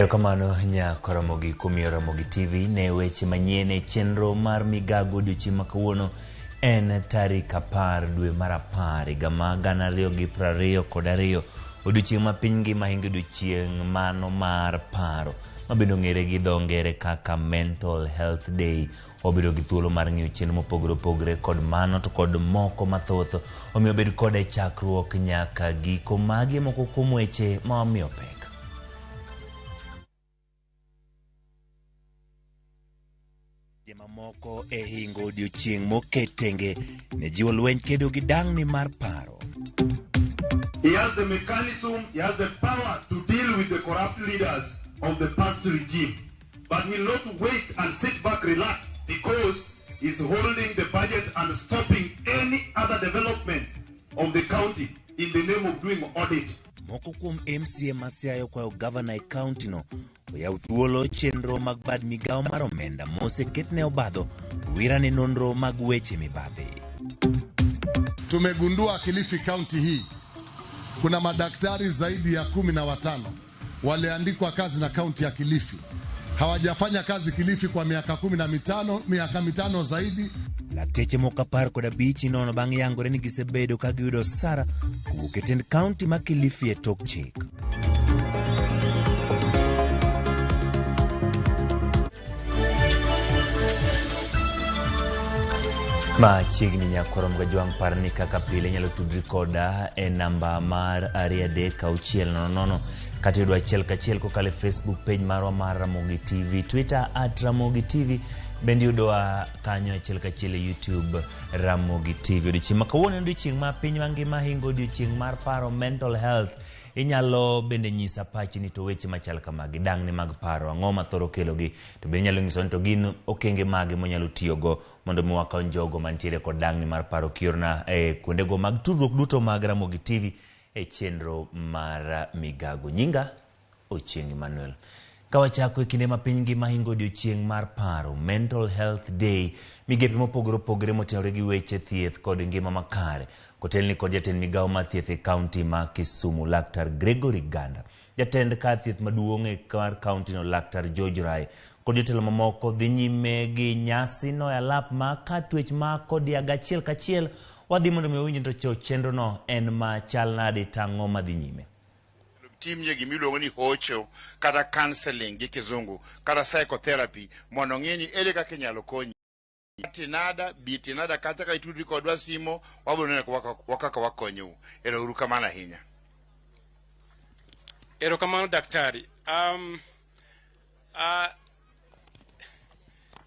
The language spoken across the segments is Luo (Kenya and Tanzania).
Erokamano nyako Ramogi kuom Ramogi TV ne weche manyien e chenro mar Migago odiochieng' ma kawuono en tarik 10 dwe mar 10 higa ma 2022 odiochieng' ma piny ngima hingo odiochieng' mano mar paro mabedo ng'ere gi dho ngere kaka Mental Health Day. Obedo gi thuolo mar ng'iyo chenro mopogore opogore kod mano to kod moko mathoth omiyo bed kod chakruok nyaka giko magi moko kuom weche ma omiyo pek. Moko e hingo odiochieng' moketenge ne jiwo lweny kedo gi dang'ni mar paro. He has the mechanism, he has the power to deal with the corrupt leaders of the past regime, but will not wait and sit back relax because he's holding the budget and stopping any other development of the county in the name of doing audit. Moko kuom MCA masiayo kwayo governor e county no oyaw thuolo chenro mag bad migao mar omenda moseketne obadho wirane nonro mag weche mibadhi. Tumegundua Kilifi County hii kuna madaktari zaidi ya 15 waliandikwa kazi na county ya Kilifi. Hawajafanya kazi Kilifi kwa miaka 15 zaidi. Lakteche moko 15 nono bang' yangore ni gisebedo ka giyudo sara kowuok e tend county ma Kilifi e tok chik. Machiegni nyakorom ga jwang' parni kaka pile nyalo tudri koda e namba mar 33600 kata yudo achiel kachiel kokalo Facebook page marwa mar Ramogi TV, Twitter @Ramogi TV, bende yudowa kanyo achiel kachiel e YouTube Ramogi TV. Odiochieng' ma kawuono en odiochieng' ma piny mangima hingo odiochieng' mar paro, mental health. Inyalo bende nyisa pachi ni to weche machal kamagi dang'ni mag paro ang'o ma thoro kelogi, to bende nyalo nyiso ni to gin okenge mage monyalo tiyogo mondo mi wakony jogo mantiere kod dang'ni mar paro. Kiorna e kuondego mag tudruok duto mag Ramogi TV e chenro mar Migago. Nyinga Ochieng' Emmanuel. Kawachako e kinde ma piny ngima hingo odiochieng' mar paro, Mental Health Day, migepe mopogore opogore motenore gi weche thieth kod ngima makare kotelni kod jatend migao mar thieth e kaunti ma Kisumu, Laktar Gregory Ganda, jatend kar thieth maduong' e kar kaunti no Laktar George Rai, kod jotelo mamoko dhi nyime gi nyasi no e alap ma katwech ma kod yaga achiel kachiel. Wadhi mondo mi owinj to chenro no en ma chal nade tang'o madhi nyime. Team ye gimiluongo ni hocho kata counseling gi kizungu kata psychotherapy mondo ng'eni ere kaka inyalo konyi. Bitinada kata ka itudri kodwa simo wabiro neno kaka wakonyo. Ero kamano ahinya. Ero kamano daktari.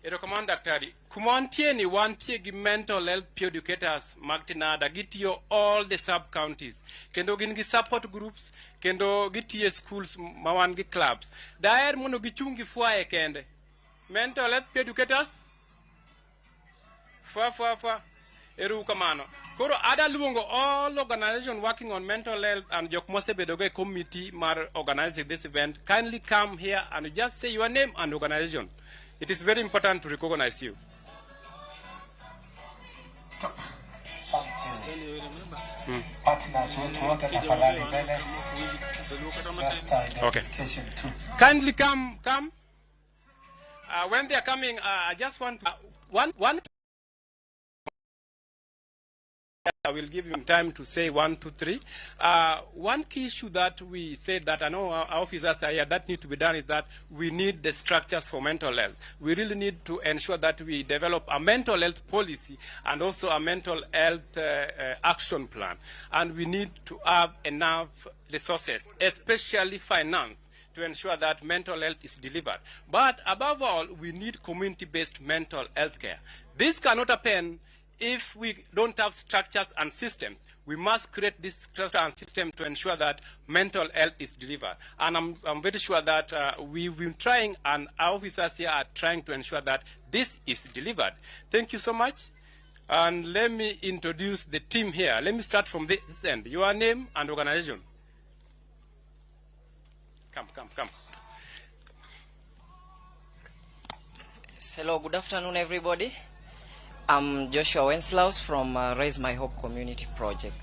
Ero kamano daktari. Kumantie ni wantie gi mental health peer educators magtinada gitiyo all the sub counties. Kendo gin gi support groups, kendo gitiye schools mawan gi clubs. Daer mondo gichungi fuae kende. Mental health peer educators? Fua. Ero kamano. Koro ada luongo all organization working on mental health and jok mosebedo go committee mar organizing this event. Kindly come here and just say your name and organization. It is very important to recognize you. Okay. Kindly come. When they are coming, I just want one. I will give him time to say 1, 2, 3. One key issue that we said that I know our officers are here that need to be done is that we need the structures for mental health. We really need to ensure that we develop a mental health policy and also a mental health action plan. And we need to have enough resources, especially finance, to ensure that mental health is delivered. But above all, we need community-based mental health care. This cannot happen if we don't have structures and systems. We must create this structure and system to ensure that mental health is delivered. And I'm very sure that we've been trying, and our officers here are trying to ensure that this is delivered. Thank you so much. And let me introduce the team here. Let me start from this end. Your name and organization. Come. Hello, good afternoon, everybody. I'm Joshua Wenslaus from Raise My Hope Community Project.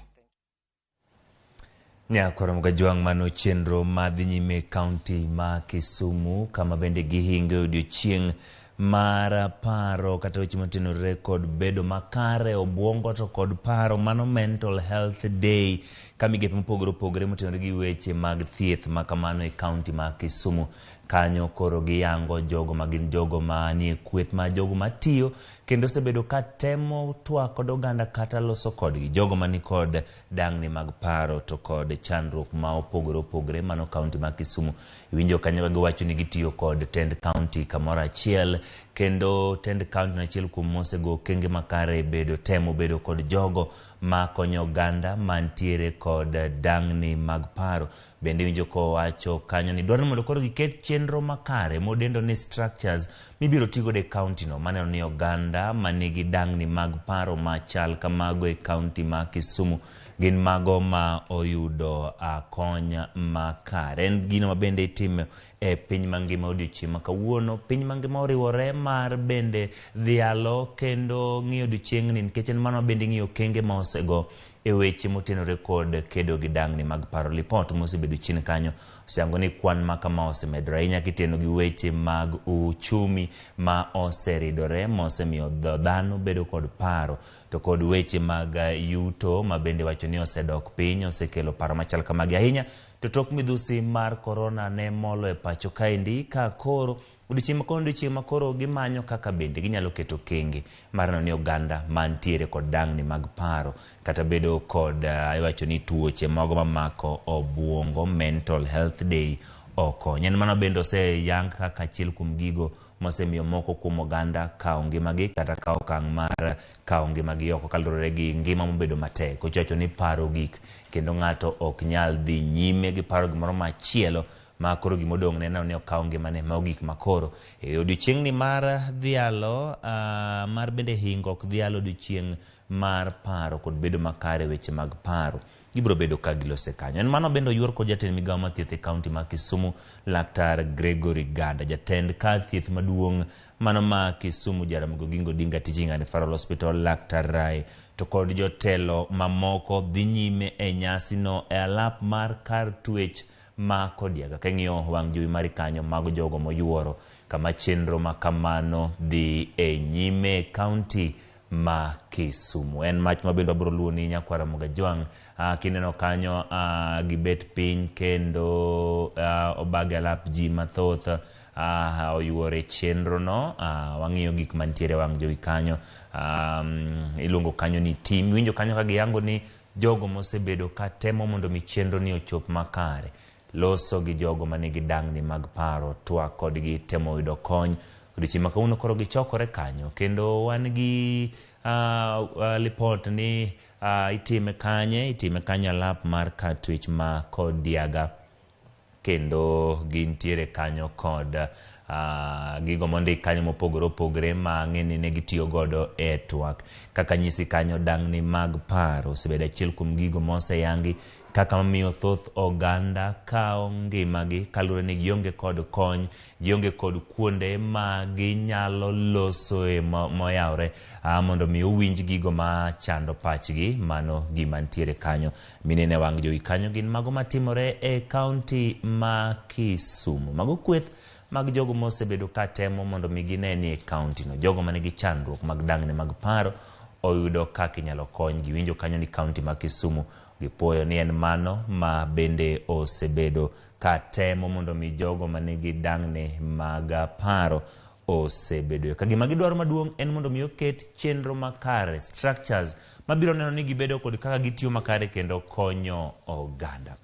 Nyakoro Juang mano chenro madhi nyime kaunti ma Kisumu kama bende gihingo odiochieng' mar paro kata weche motenore kod bedo makare obwongo to kod paro mano mental health day kamigepe mopogore opogore motenore gi weche mag thieth makamano e kaunti ma Kisumu. Kanyo koro giyango jogo magin jogo manie kweth ma jogo matiyo kendo sebedo ka temo twak kod oganda kata loso kodgi jogo mani kod dangni mag paro to kod chandruok ma opogore opogore mano kaunti ma Kisumu. Iwinjo kanyo giwacho ni gitiyo kod tend kaunti kamoro achiel kendo tend kaunti achiel kuom mosego kenge makare bedo temo bedo kod jogo makonyo oganda mantiere kod dangni mag paro. Bende winjo ko wacho kanyo ni dwaro mondo koro giket chenro makare modendo ni structures mibiro tigo de kaunti no maneno ni oganda manigi dangni mag paro machal kamago e kaunti ma Kisumu gin mago ma oyudo kony makare. En gino mabende itimo e piny mangima odiochieng' makawuono piny mangima oriwore mar bende dhialo kendo ng'iyo odiochieng' ni nikech en mano bende ng'iyo kenge ma osego e weche motenore kod kedo gi dangni mag paro. Lipot mosebedo chien kanyo oseyango ni kwan ma kama osemedore ahinya kiteno gi weche mag uchumi ma oseridore mosemiyo dhano bedo kod paro to kod weche mag yuto ma bende wacho ni osedok piny osekelo paro machal kamagi ahinya to tok midhusi mar corona ne molo e pacho kaendi ka koro odiochieng' makoro gimanyo kaka bende ginyalo keto kenge mar neno ni oganda mantiere kod dangni mag paro kata bedo kod iwacho ni tuoche mago mamako obwongo mental health day okonyo. En mano bende oseyang kaka achiel kuom gigo mosemiyo moko kuom oganda kawo ngimagi kata kawo okang' mar kawo ngimagi oko kaluwore gi ngima mobedo matek. Ochacho ni paro gik kendo ng'ato ok nyal dhi nyime gi paro gimoro machielo ma koro gimodong' neno ni okawo ngimane ma ogik makoro e odiochieng' ni mar dhialo mar bende hingo ok dhialo odiochieng' mar paro kod bedo makare weche mag paro gibiro bedo ka gilose kanyo. En mano bende oyuor kod jatend migawo mathieth e kaunti ma Kisumu Laktar Gregory Ganda, jatend kar thieth maduong' mano ma Kisumu Jaramogi Odinga Teaching and Referral Hospital Laktar Rai to kod jotelo mamoko dhi nyime e nyasi no e alap mar kar twech ma Kodiaga keng'iyo wang' jowi mari kanyo mago jogo moyuoro kama chenro makamano dhi e nyime kaunti ma Kisumu. En mach mabendo abiro luoni nyakwara Ramogi kineno kanyo gibet piny kendo obage alap ji mathoth oyuore chenro no wang'iyo gik mantiere wang' jowi kanyo iluongo kanyo ni team. Winjo kanyo ka giyango ni jogo mosebedo ka temo mondo mi chenro ni ochop makare loso gi jogo manigi dangni mag paro twak kodgi temo yudo kony odiochieng' makawuono koro gichokore kanyo kendo wan gi lipot ni itime kanye alap mar kar twech ma Kodiaga kendo gintiere kanyo kod gigo mondik kanyo mopogore opogore ma ng'eni ne gitiyo godo e twak kaka nyisi kanyo dangni mag paro osebedo achiel kuom gigo moseyangi kaka mamiyo thoth oganda kawo ngimagi kaluwore ni gionge kod kony gionge kod kuonde ma ginyalo losoe moyawre mondo mi owinj gigo ma chando pachgi mano gima ntiere kanyo. Minene wang' jowi kanyo gin mago matimore e kaunti ma Kisumu mago kweth mag jogo mosebedo ka temo mondo mi ginenie kaunti no jogo manigi chandruok mag dangni mag paro oyudo kaka inyalo kony. Giwinjo kanyo ni kaunti ma Kisumu gipoyo ni en mano ma bende osebedo ka temo mondo mi jogo manigi dangni mag paro osebedo ka gima gidwaro maduong' en mondo mi oket chenro makare structures mabiro neno ni gibedo kod kaka gitiyo makare kendo konyo oganda.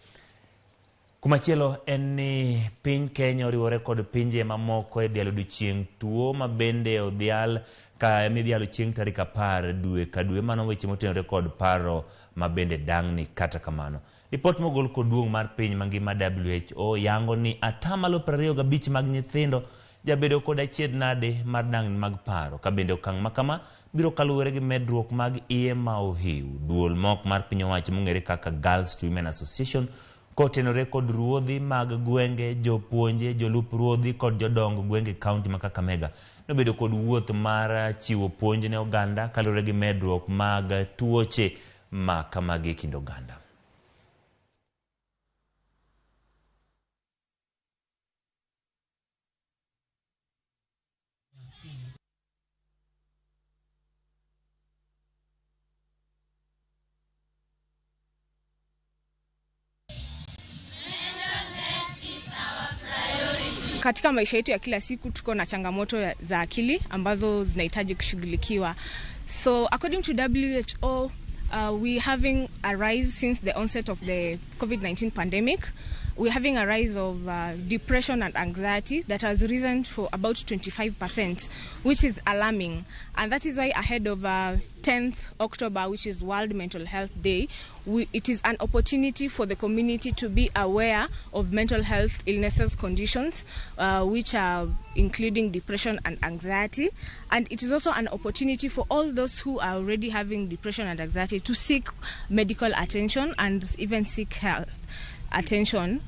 Kumachielo en ni piny Kenya oriwore kod pinje mamoko e dhialo odiochieng' tuo ma bende odhial ka midhialo chieng' tarik 10 dwe ka dwe mano weche motenore kod paro ma bende dangni. Kata kamano ripot mogol kod duong' mar piny mangima WHO yango ni 25% mag nyithindo jabedo kod achiedh nade mar dangni mag paro ka bende okang' makama biro kaluwore gi medruok mag iye ma ohiu. Duol mok mar piny owacho mong'ere kaka Girls to Women Association kotenore kod ruodhi mag gwenge jopuonje jolup ruodhi kod jodong gwenge kaunti ma Kakamega nobedo kod wuoth mar chiwo puonj ne oganda kaluwore gi medruok mag tuoche ma kamagi kind oganda. Katika maisha yetu ya kila siku tuko na changamoto za akili ambazo zinahitaji kushughulikiwa. So according to WHO, we having a rise since the onset of the COVID-19 pandemic. We're having a rise of depression and anxiety that has risen for about 25%, which is alarming. And that is why ahead of 10th October, which is World Mental Health Day, it is an opportunity for the community to be aware of mental health illnesses conditions, which are including depression and anxiety. And it is also an opportunity for all those who are already having depression and anxiety to seek medical attention and even seek health attention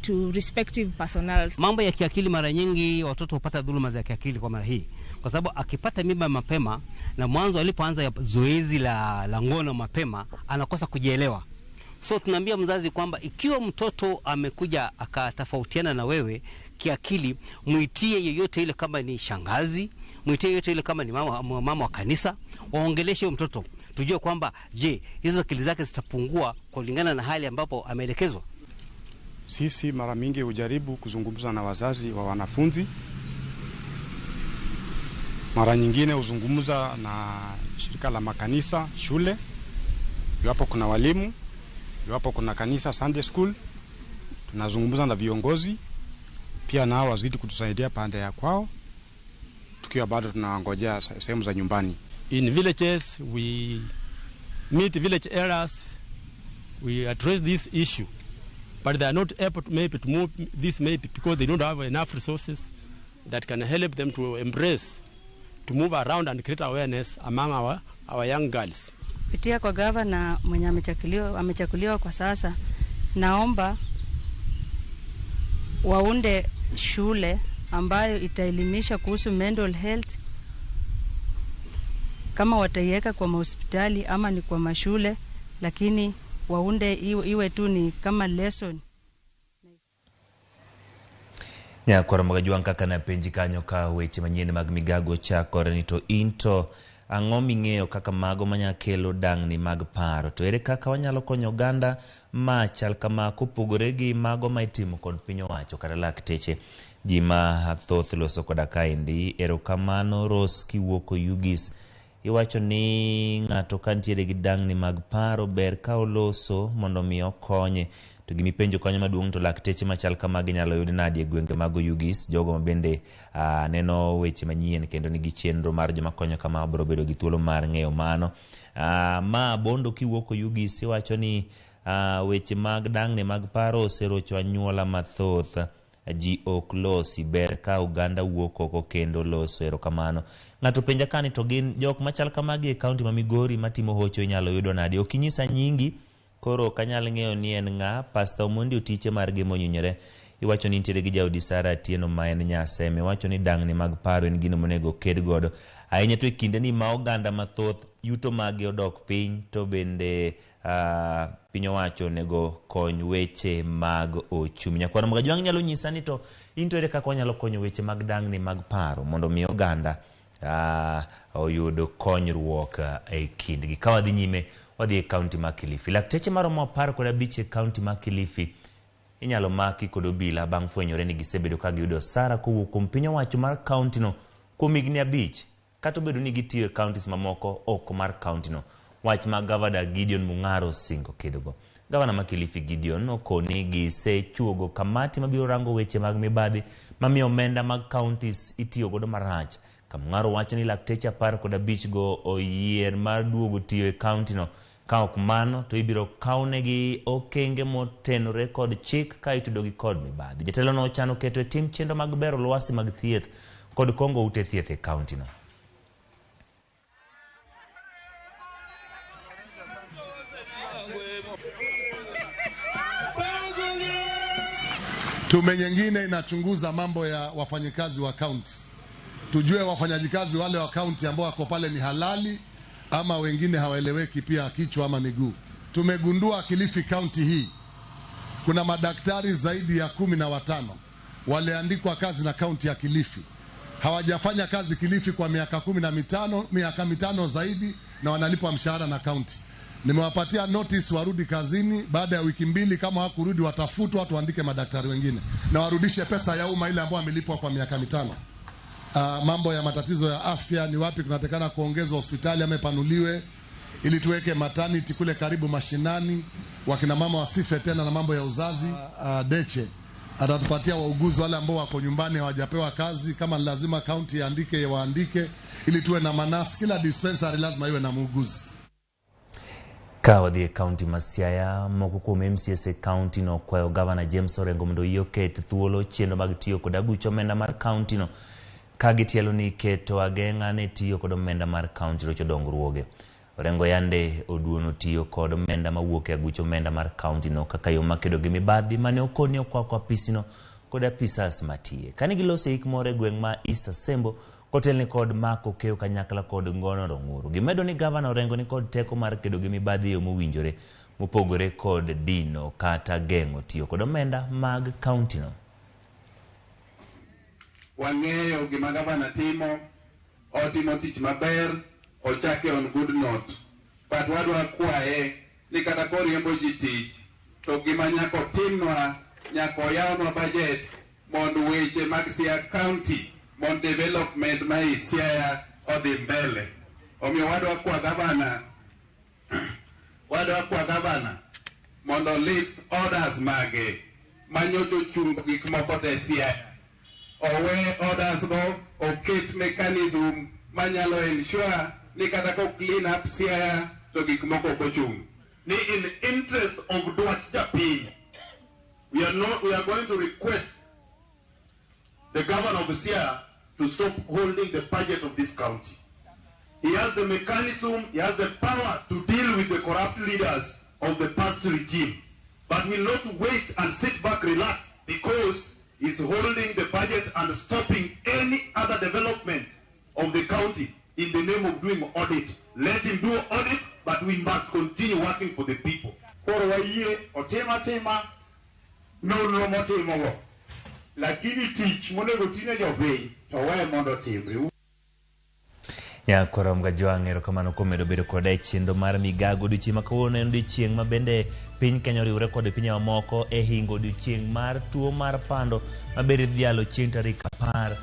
to respective personnel. Mambo ya kiakili mara nyingi watoto hupata dhuluma za kiakili kwa mara hii. Kwa sababu akipata mimba mapema na mwanzo alipoanza ya zoezi la ngono mapema anakosa kujielewa. So tunaambia mzazi kwamba ikiwa mtoto amekuja akatofautiana na wewe kiakili, muitie yeyote ile, kama ni shangazi, muitie yeyote ile kama ni mama wa kanisa, waongeleshe huyo mtoto. Tujue kwamba je, hizo akili zake zitapungua kulingana na hali ambapo ameelekezwa. Sisi mara mingi hujaribu kuzungumza na wazazi wa wanafunzi. Mara nyingine huzungumza na shirika la makanisa, shule, iwapo kuna walimu, iwapo kuna kanisa Sunday school. Tunazungumza na viongozi pia, nao wazidi kutusaidia pande ya kwao, tukiwa bado tunangojea sehemu za nyumbani. In villages, we meet village elders, we address this issue, but they are not able to move this maybe because they don't have enough resources that can help them to embrace, to move around and create awareness among our young girls. Pitia kwa gavana mwenye amechakuliwa kwa sasa, naomba waunde shule ambayo itaelimisha kuhusu mental health, kama wataiweka kwa hospitali ama ni kwa mashule, lakini waunde iwe tu ni kama lesson. Ya korambaga juang kaka na penji kanyo ka weche manyien mag Migago chakore ni to into ang'o ming'eyo kaka mago manya kelo dang'ni mag paro, to ere kaka wanyalo konyo oganda machal kama kopogore gi mago ma itimo kod piny owacho kata lakteche. Ji ma thoth loso koda kaendi. Erokamano Ros kiwuok Ugis, iwacho ni ng'ato kantiere gi dang'ni mag paro ber ka oloso mondo mi okonye. To gimi penjo konyo maduong' to lakteche machal kama ginyalo yud nadi e gwenge mag Ugis, jogo mabende neno weche manyien kendo nigi chenro mar joma konyo kama biro bedo gi thuolo mar ng'eyo mano. Ma Bondo kiwuok Ugis iwacho ni weche mag dang'ni mag paro oserocho anyuola mathoth. Ji ok losi, ber ka uganda wuok oko kendo loso. Erokamano. Ng'ato penja kani to gin jok machal kama gi e kaunti ma Migori matimo hocho inyalo yudo nadi? Ok inyisa nyingi, koro kanyal ng'eyo ni en ng'a. Pastor Omondi Otiche mar gi monyunyore iwacho ni nitiere gi Jaudi Sara Atieno ma en Nyaseme, iwacho ni dang'ni mag paro en gino monego ked godo ahinya to e kinde ni ma oganda mathoth yuto magi odok piny, to bende piny owacho onego kony weche mag ochumi. Nyakwaro mga juang nyalo nyisa ni to into ere kaka wanyalo konyo weche mag dang'ni mag paro mondo mi oganda oyudo konyruok e kindgi. Ka wadhi nyime wadhi e kaunti ma Kilifi. Lakteche maromo 15 e kaunti ma Kilifi inyalo maki kod obila bang' fwenyore ni gisebedo ka giyudo sara kowuok kuom piny owacho mar kaunti no kuom higni 5, kata obedo ni gitiyo e kauntis mamoko oko mar kaunti no. Wach ma Gavana Gideon Mung'aro singo kedogo. Gavana ma Kilifi Gideon okoni gisechuogo kamati mabiro rango weche mag mibadhi mamiyo omenda mag kauntis itiyo godo marach. Ka Mung'aro wacho ni lakteche 15 go oyier mar duogo tiyo e kaunti no. Ka ok mano to ibiro kawnegi okenge motenore kod chik ka itudogi kod mibadhi. Jatelo no ochano keto e tim chenro mag bero lwasi mag thieth kod kongo ute thieth e kaunti no. Tume nyingine inachunguza mambo ya wafanyikazi wa kaunti. Tujue wafanyakazi wale wa kaunti ambao wako pale ni halali ama wengine hawaeleweki pia kichwa ama miguu. Tumegundua Kilifi kaunti hii kuna madaktari zaidi ya 15 waliandikwa kazi na kaunti ya Kilifi. hawajafanya kazi Kilifi kwa miaka 15 zaidi, na wanalipwa mshahara na kaunti. Nimewapatia notice warudi kazini. Baada ya wiki 2 kama hakurudi watafutwa, tuandike madaktari wengine na warudishe pesa ya umma ile ambayo wamelipwa kwa miaka 5. Mambo ya matatizo ya afya, ni wapi kunatakana kuongezwa hospitali ama panuliwe, ili tuweke maternity kule karibu mashinani, wakina mama wasife tena na mambo ya uzazi. Deche atatupatia wauguzi wale ambao wako nyumbani hawajapewa kazi, kama lazima county iandike waandike, ili tuwe na manasi. Kila dispensary lazima iwe na muuguzi. Kawadhi county Masiaya moko kuom MCSA county no kwayo governor James Orengo mondo yoket thuolo chenro mag tiyo kod aguch omenda mar county no kagitielo ni keto agenga ne tiyo kod omenda mar county rocho dongruoge. Orengo yande oduono tiyo kod omenda mawuok e aguch omenda mar county no kaka yo makedo gi mibadhi mane okoni okwako apisino kod apisas matie. Kani gilose ik more gweng ma East Asembo kotelni kod mako keo kanyakla kod ngono rong'uru. Gimedo ni governor Orengo ni kod teko mar kedo gi mibadhi yo mowinjore mopogore kod dino kata gengo tiyo kod omenda mag county no. Wang'eyo gima governor timo, otimo tich maber, ochake on good note. But wadwa kwaye ni kata koriembo ji tich, to gima nyako timnwa, nyako yawnwa budget mondo weche mag Siaya County, mondo development ma Siaya odhi mbele. Omiyo wadwa kwa governor mondo lift orders mage manyocho chung gik moko te Siaya. Owe orders go, oket mechanism manyalo ensure ni kata ko clean up Siaya to gik moko kochung. Ni in interest of dwach japiny, we are going to request the governor of Siaya to stop holding the budget of this county. He has the mechanism, he has the power to deal with the corrupt leaders of the past regime, but will not wait and sit back, relax, because he's holding the budget and stopping any other development of the county in the name of doing audit. Let him do audit, but we must continue working for the people. Lakini tich monego tine jopiny to wae mondo timre. Ya korom ga joang'ero kamano komedo bedo kod chendo mar Migago odiochieng' ma kawuono en odiochieng' ma bende piny Kenya riwre kod pinje mamoko e hingo odiochieng' mar tuo mar pando ma bende dhialo chieng' tarik 10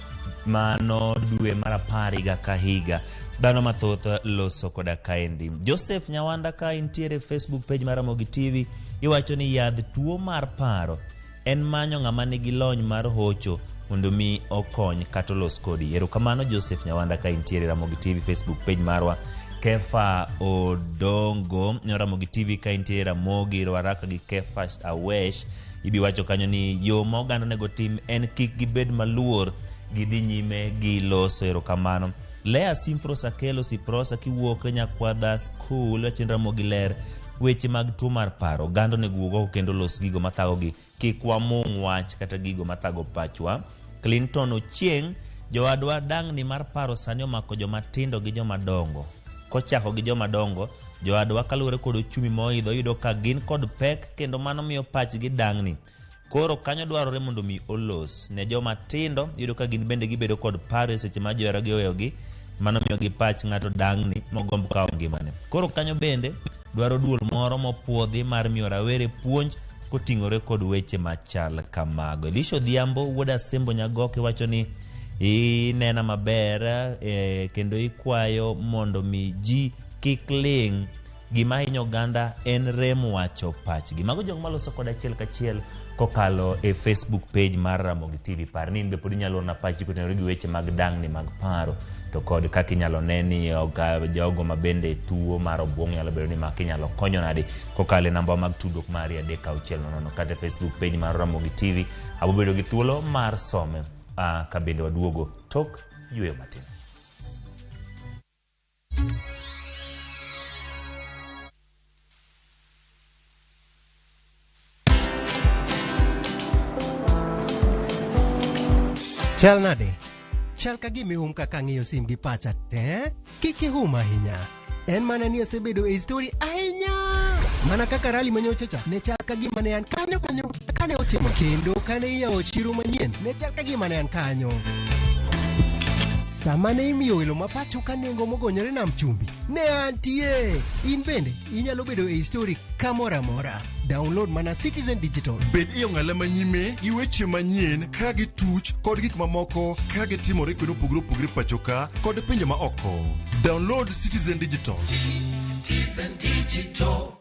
mano dwe mar 10 higa ka higa. Dhano mathoth loso koda kaendi. Joseph Nyawanda ka intiere Facebook page mar Ramogi TV iwacho ni yadh tuo mar paro en manyo ng'ama nigi lony mar hocho mondo mi okony kata los kodi. Erokamano Joseph Nyawanda ka intiere Ramogi TV Facebook page marwa. Kefa Odongo Ramogi TV ka intiere Ramogi Rwaraka gi Kefa Awesh ibi wacho kanyo ni yo ma oganda nego tim en kik gibed maluor gidhi nyime gi loso. Erokamano Lea Simfro Sakelo Siprosa kiwuok Nyakwadha School chenro Ramogi ler weche mag tuo mar paro gando ne guogo kendo los gigo mathago gi kik wamung wach kata gigo mathago pachwa. Clinton Ochieng jowadwa dang ni mar paro sani omako joma tindo gi joma dongo. Kochako gi joma dongo jowadwa kalure kod ochumi moidho yudo ka gin kod pek kendo mano miyo pachgi dang ni. Koro kanyo dwarore mondo mi olos ne joma tindo yudo ka gin bende gibedo kod paro e seche ma johera gi oweyogi, mano miyo gi pach ng'ato dang ni mogombo kawo ngimane. Koro kanyo bende dwaro duol moro mopuodhi mar miyo rawere puonj koting'ore kod weche machal kamago. Elisha Odhiambo wuod Asembo Nyagoke wacho ni inena maber kendo ikwayo mondo mi ji kik ling. Gima hinyo ganda en remo wacho pachgi. Mago jong maloso kod achiel kachiel kokalo e Facebook page mar Ramogi TV. Par ni be pod inyalo na pachi kotenore gi weche mag dang ni mag paro to kod kaka inyalo neni jogo mabende tuo mar obwongo nyalo bedo ni mak inyalo konyo nadi kokalo e namba mag tudruok mar 360 kata Facebook page mar Ramogi TV. Abo bedo gi thuolo mar some ka bende waduogo tok yweyo matin. Chal nade? Chal ka gimi kaka ng'iyo sim gi pacha te? Kiki ahinya. En mana ni osebedo e story ahinya. Mana kaka rally manyochacha ne chal ka gima ne an kanyo kane otimo kendo kane iyawo chiro manyien ne chal ka gima ne an kanyo. sama ne imiyo welo mapacho ka nengo mogonyore nam chumbi ne antie. In bende inyalo bedo e story kamora mora. Download mana Citizen Digital. Bed iyo ng'ale manyime gi weche manyien ka gi tuch kod gik mamoko ka gi timore kuno pugro pachoka kod pinje ma oko. Download Citizen Digital. Citizen Digital.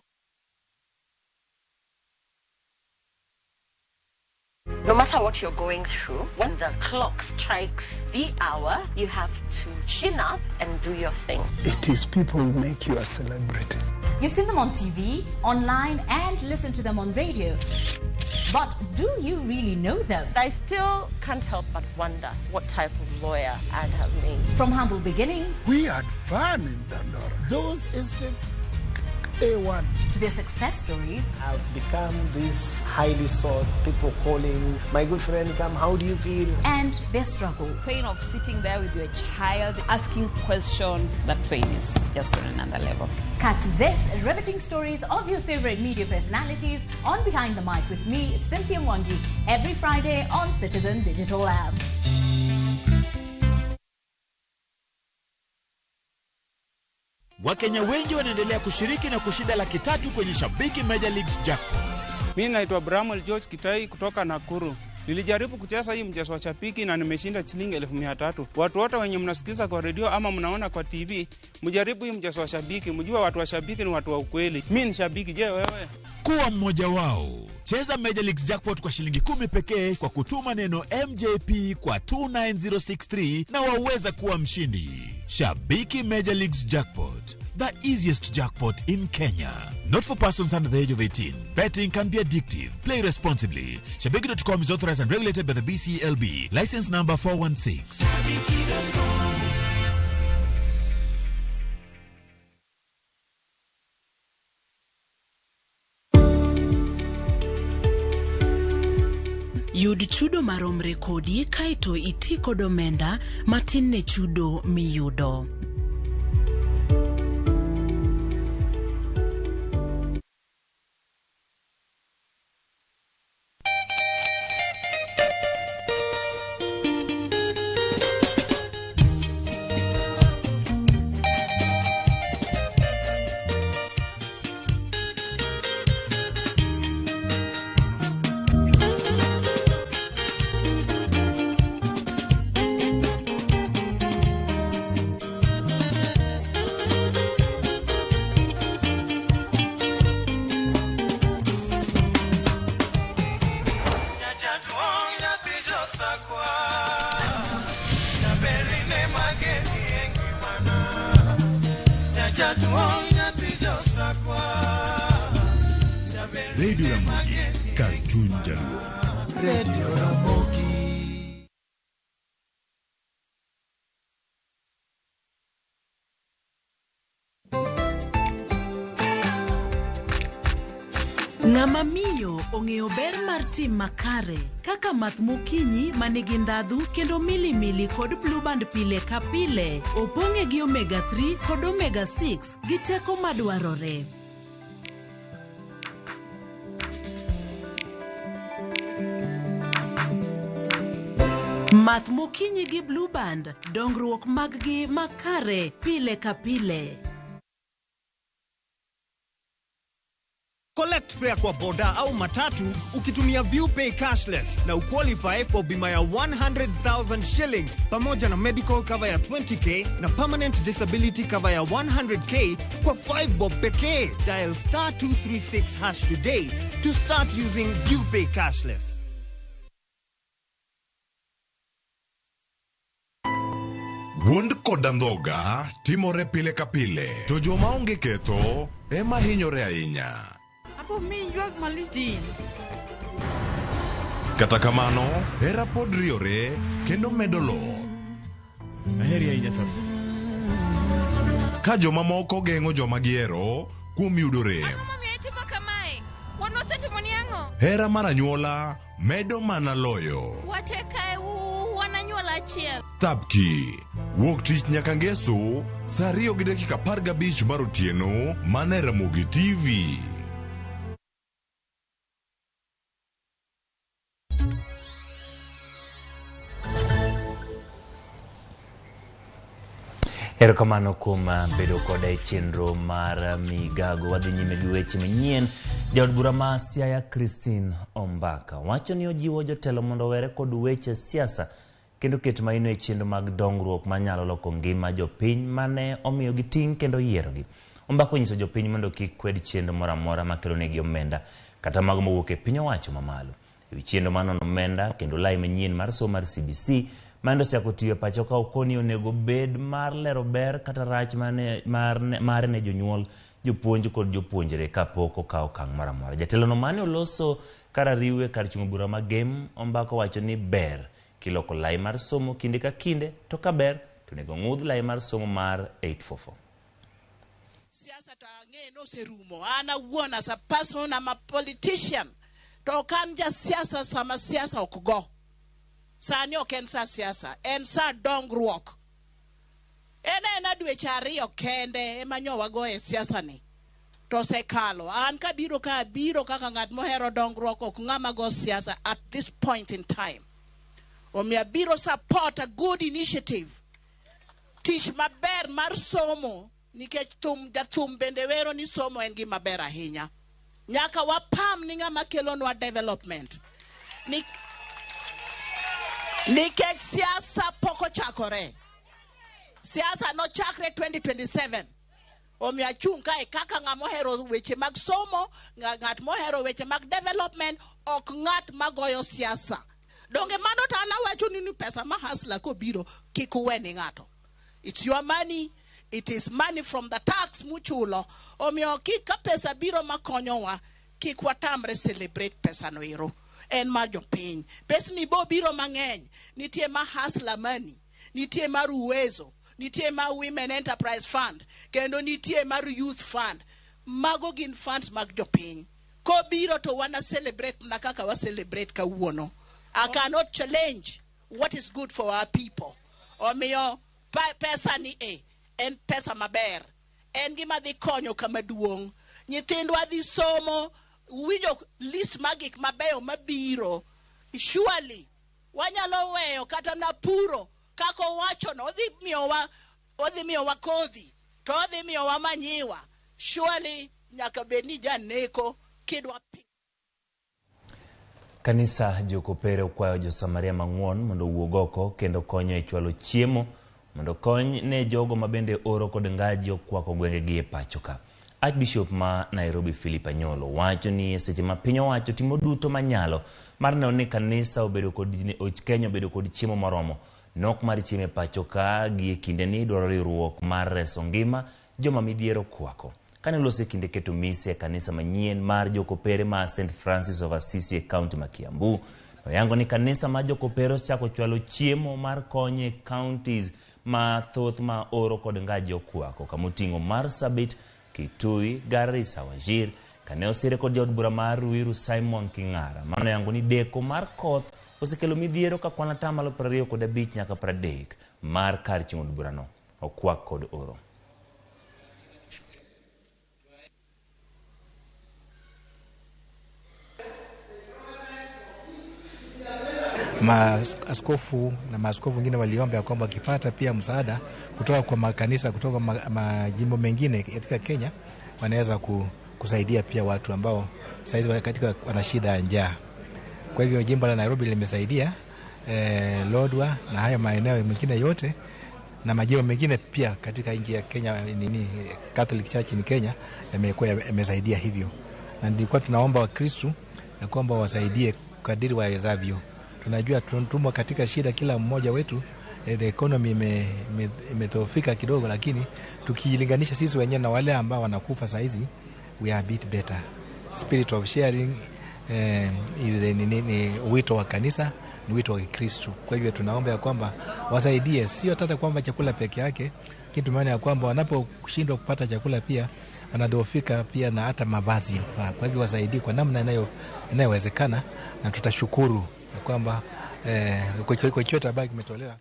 No matter what you're going through, when the clock strikes the hour, you have to chin up and do your thing. It is people who make you a celebrity. You see them on TV, online, and listen to them on radio. But do you really know them? I still can't help but wonder what type of lawyer I'd have made. From humble beginnings, we had fun in Dandora. Those estates, A1. To their success stories. I've become this highly sought, people calling, my good friend, come, how do you feel? And their struggle. Pain of sitting there with your child, asking questions, that pain is just on another level. Catch this riveting stories of your favorite media personalities on Behind the Mic with me, Cynthia Mwangi, every Friday on Citizen Digital app. Wakenya wengi wanaendelea kushiriki na kushinda $300,000 kwenye Shabiki Major Leagues Jackpot. Mimi naitwa Bramwell George Kitai kutoka Nakuru. Nilijaribu kucheza hii mchezo wa Shabiki na nimeshinda shilingi 300,000. Watu wote wenye mnasikiza kwa radio ama mnaona kwa TV, mjaribu hii mchezo wa Shabiki, mjue watu wa Shabiki ni watu wa ukweli. Mimi ni shabiki, je wewe? Kuwa mmoja wao. Cheza Major Leagues Jackpot kwa shilingi 10 pekee kwa kutuma neno MJP kwa 29063 na waweza kuwa mshindi. Shabiki Major Leagues Jackpot, the easiest jackpot in Kenya. Not for persons under the age of 18. Betting can be addictive. Play responsibly. Shabiki.com is authorized and regulated by the BCLB. License number 416. Yud chudo maromre kodi kaito iti kod omenda matin ne chudo miyudo. Radio Ramogi, Cartoon Jaluo. Radio Ramogi. Ng'ama miyo ong'eyo ber mar tim makare kaka math mokinyi manigi ndhadhu kendo milimili kod Blue Band pile ka pile opong'e gi omega 3 kod omega 6 gi teko madwarore. Math mokinyi gi Blue Band, dongruok maggi makare pile ka pile. Collect fare kwa boda au matatu ukitumia ViewPay cashless na uqualify for bima ya 100,000 shillings pamoja na medical cover ya 20k na permanent disability cover ya 100k kwa 5 bob pekee. Dial *236# today to start using ViewPay cashless. Wund koda ndhoga timore pile ka pile, to joma onge ketho ema hinyore ahinya. Apo mi yuag malitin. Kata kamano, hera pod riore kendo medo lo. Aheri ahinya sasa. Ka joma moko geng'o joma giero kuom yudo rem. Ang'o momiyo itimo kamae? Wan wasetimoni ang'o? Hera mar anyuola medo mana loyo. Watekae wananyuola achiel. Tapki, wuok tich nyaka ngeso, saa 2:15 mar otieno, mana e Ramogi TV. Erokamano kuom bedo koda e chenro mar Migago. Wadhi nyime gi weche manyien. Jaod bura ma Siaya Christine Ombaka wacho ni ojiwo jotelo mondo were kod weche siasa kendo ket maino e chenro mag dongruok manyalo loko ngima jopiny mane omiyo gi ting' kendo yierogi. Ombaka onyiso jopiny mondo kik kwed chenro moro amora makelo negi omenda kata mago mowuok e piny owacho mamalo. Ewi chenro manono omenda kendo lai manyien mar somo mar CBC mando chako tiyo pacho ka okoni onego bed mar lero ber kata rach mare ne jonyuol, jopuonj kod jopuonjre kapok okawo okang' moro amora. Jatelo no mane oloso karariwe kar chung' bura magem. Ombaka wacho ni ber kiloko lai mar somo kinde ka kinde, to ka ber to nego ng'udh lai mar somo mar 844. Siasa to ang'e no serumo. Ana awuon as a person, I'm a politician. To kan ja siasa sama siasa ok go. Sani ok en sa siasa, en sa dongruok. Ena dweche ariyo kende ema nyowago e siasa ni. To sekalo, an kabiro kaka ng'at mohero dongruok ok ng'ama go siasa at this point in time. Omiya biro support a good initiative. Tich maber mar somo, nikech jathum bende wero ni somo en gima ber ahinya. Nyaka wapam ni ng'ama kelonwa development. Nikech siasa poko chakore. Siasa no chakre 2027. Omiya chung' kae kaka ng'ama ohero weche mag somo, ng'at mohero weche mag development, ok ng'at magoyo siasa. Donge mano to an awacho ni pesa ma hasla kobiro kik uwe ni ng'ato. It's your money. It is money from the tax muchulo. Omiyo ka pesa biro makonyowa, kik watamre celebrate pesa no ero. En mar jopiny. Pesa ni bo biro mang'eny. Nitie ma hasla money. Nitie mar uwezo. Nitie mar women enterprise fund. Kendo nitie mar youth fund. Mago gin funds mag jopiny. Ko biro to wana celebrate na kaka wa celebrate kawuono. I cannot challenge what is good for our people. Omiyo pesa ni en pesa maber. En gima dhi konyo kama duong'. Nyithindwa dhi somo. Winjo list magik mabeyo mabiro. Surely wanyalo weyo kata na puro kako wacho no odhi miyowa kodhi to odhi miyowa manyiwa. Surely nyaka bedni janeko kidwa. Kanisa jokopere okwayo josamaria mang'won mondo wuog oko kendo konyo e chwalo chiemo mondo kony ne jogo mabende oro kod ngaji okwako gwengegi e pacho ka. Archbishop ma Nairobi Philip Anyolo wacho ni seche ma piny owacho timo duto manyalo mar neno ni kanisa obedo kod chiemo moromo, nok mar chiemo e pacho ka gi e kinde ni dwaro riwruok mar reso ngima joma midhiero kwako. Kane olose kinde keto mise e kanisa manyien mar jokopere ma St. Francis of Assisi e kaunti ma Kiambu, oyango ni kanisa ma jokopere chako chwalo chiemo mar konye counties ma thoth ma oro kod ngaji okwako kamoting'o Marsabit, Kitui, Garissa, Wajir. Kane osire kod jaod bura mar Ruiru Simon King'ara mano yango ni deko mar koth osekelo midhiero ka kwan atamalo 25 nyaka 30 mar kar chung' od burano okwak kod oro. Maaskofu na maaskofu wengine waliomba ya kwamba wakipata pia msaada kutoka kwa makanisa kutoka majimbo mengine katika Kenya wanaweza kusaidia pia watu ambao saizi katika wana shida ya njaa. Kwa hivyo jimbo la Nairobi limesaidia Lodwar na haya maeneo mengine yote na majimbo mengine pia katika nchi ya Kenya, Catholic Church in Kenya yamesaidia hivyo. Na nilikuwa tunaomba Wakristo ya kwamba wasaidie kadiri wawezavyo. Tunajua tumo katika shida kila mmoja wetu, the economy imedhoofika kidogo, lakini tukijilinganisha sisi wenyewe na wale ambao wanakufa saizi, we are a bit better. Spirit of sharing ni wito wa kanisa, ni wito wa Kristo. Kwa hivyo tunaomba ya kwamba wasaidie, sio hata kwamba chakula peke yake, lakini tumeona ya kwamba wanaposhindwa kupata chakula pia wanadhoofika pia na hata mavazi. Kwa hivyo wasaidie kwa namna inayowezekana, na tutashukuru kwamba kwa chochote ambacho kimetolewa.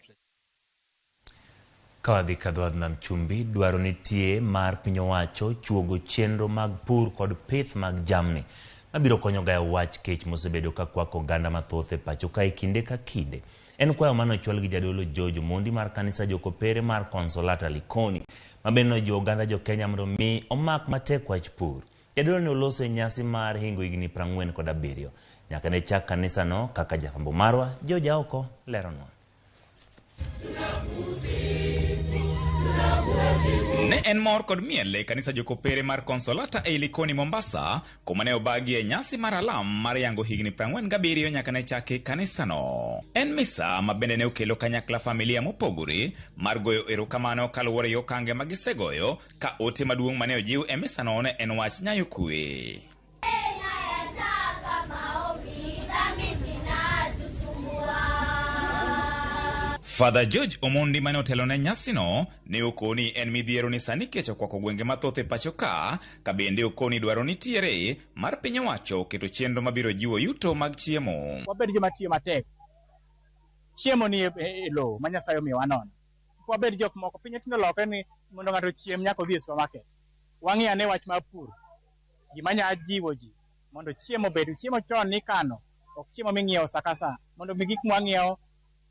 Kawadhi kadwadh nam chumbi dwaro nitie mar piny owacho chuogo chenro mag pur kod pith mag jamni mabiro konyo ga wach kech mosebedo ka kwako oganda mathoth e pacho ka kinde ka kinde. En kwayo mano chwal gi jadolo George Mondi mar kanisa jokopere mar Consolata Likoni mabeno jo Uganda jo Kenya mondo mi omak matek wach pur. Jadolo ne oloso nyasi mar hingo higni 47 nyaka ne chak kanisa no kaka jafambo marwa George Aoko leronwa. Ne en mor kod miele kanisa jokopere mar Consolata e Likoni Mombasa kuma ne obagie nyasi mar alam mar yango higni 47 nyaka ne chake kanisa no. En misa mabende ne okelo kanyakla familia mopogore mar goyo erokamano kaluwore yo kange magisegoyo ka ote maduong' mane ojiw e misa no ne en wach nyayo kwe. Father George Omondi mane otelo ne nyasi no ne okoni en midhiero ni sani kech okwako gwenge mathoth e pacho ka bende okoni dwaro nitiere mar piny owacho keto chenro mabiro jiwo yuto mag chiemo. Wabed joma tiyo matek. Chiemo ni e lo ma Nyasaye omiyowa nono. Wabed jok moko piny tindo loke ni mondo ng'ato chiem nyaka odhi e supermarket. Wang'i ane wach mar pur. Gima nya jiwo ji mondo chiemo bed chiemo chon ni kano ok chiemo ming'iewo sakasa mondo mi gik mwang'iewo